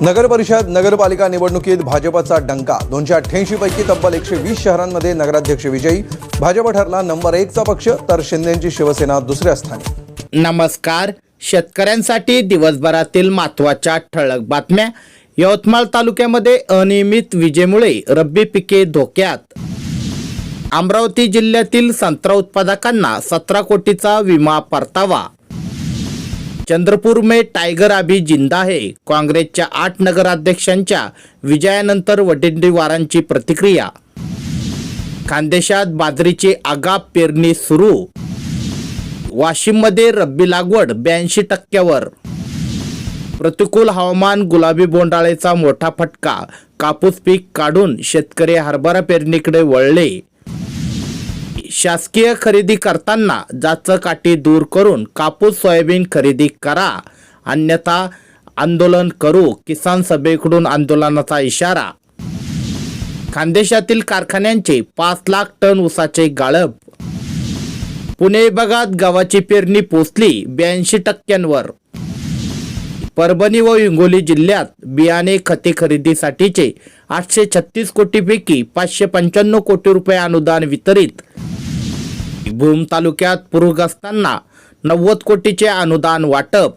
नगर परिषद नगरपालिका निवडणुकीत भाजपचा डंका 288 पैकी तब्बल 120 शहरांमध्ये नगराध्यक्ष विजयी. भाजप ठरला नंबर 1 चा पक्ष तर शिंदेची शिवसेना दुसऱ्या स्थानी. नमस्कार. शेतकऱ्यांसाठी दिवसभरातील महत्त्वाच्या ठळक बातम्या. यवतमाळ तालुक्यामध्ये अनियमित विजेमुळे रब्बी पिके धोक्यात. अमरावती जिल्ह्यातील संत्रा उत्पादकांना 17 कोटीचा विमा परतावा. चंद्रपूर में टाइगर अभी जिंदा है. काँग्रेसच्या 8 नगराध्यक्षांच्या विजयानंतर वडिंडीवारांची प्रतिक्रिया. खानदेशात बाजरीची आगाप पेरणी सुरू. वाशिममध्ये रब्बी लागवड 82%वर. प्रतिकूल हवामान गुलाबी बोंडाळेचा मोठा फटका. कापूस पीक काढून शेतकरी हरभरा पेरणीकडे वळले. शासकीय खरेदी करताना जाचकाठी दूर करून कापूस सोयाबीन खरेदी करा, अन्यथा आंदोलन करू. किसान सभेकडून आंदोलनाचा इशारा. खानदेशातील कारखान्यांचे 5 लाख टन ऊसाचे गाळप. पुणे विभागात गव्हाची पेरणी पोचली 82%वर. परभणी व हिंगोली जिल्ह्यात बियाणे खते खरेदीसाठीचे 836 कोटीपैकी 595 कोटी रुपये अनुदान वितरित. भूम तालुक्यात पूरग्रस्तांना 90 कोटीचे अनुदान वाटप.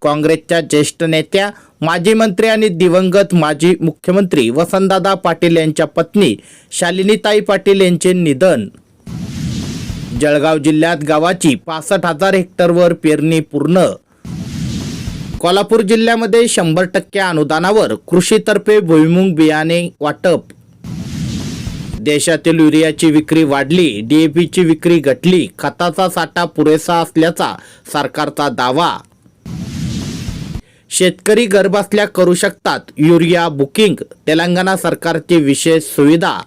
काँग्रेसच्या ज्येष्ठ नेत्या, माजी मंत्री आणि दिवंगत माजी मुख्यमंत्री वसंतदादा पाटील यांच्या पत्नी शालिनीताई पाटील यांचे निधन. जळगाव जिल्ह्यात गव्हाची 65,000 हेक्टरवर पेरणी पूर्ण. कोल्हापूर जिल्ह्यामध्ये 100% अनुदानावर कृषीतर्फे भुईमूग बियाणे वाटप. देशातील युरियाची विक्री वाढली, DAPची विक्री घटली. खताचा साठा पुरेसा असल्याचा सरकारचा दावा. शेतकरी घरबसल्या करू शकतात युरिया बुकिंग. तेलंगणा सरकारची विशेष सुविधा.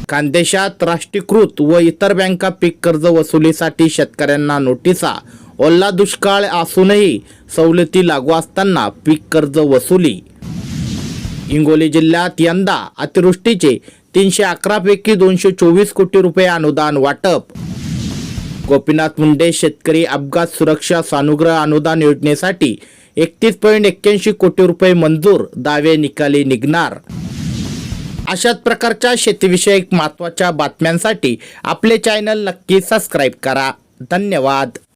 खानदेशात राष्ट्रीयकृत व इतर बँका पीक कर्ज वसुलीसाठी शेतकऱ्यांना नोटिसा. ओला दुष्काळ असूनही सवलती लागू असताना पीक कर्ज वसुली. हिंगोली जिल्ह्यात यंदा अतिवृष्टीचे 311 पैकी 224 कोटी रुपये अनुदान वाटप. गोपीनाथ मुंडे शेतकरी अपघात सुरक्षा सानुग्रह अनुदान योजनेसाठी 31.81 कोटी रुपये मंजूर. दावे निकाली निघणार. अशाच प्रकारच्या शेतीविषयक महत्त्वाच्या बातम्यांसाठी आपले चॅनल नक्की सबस्क्राईब करा. धन्यवाद.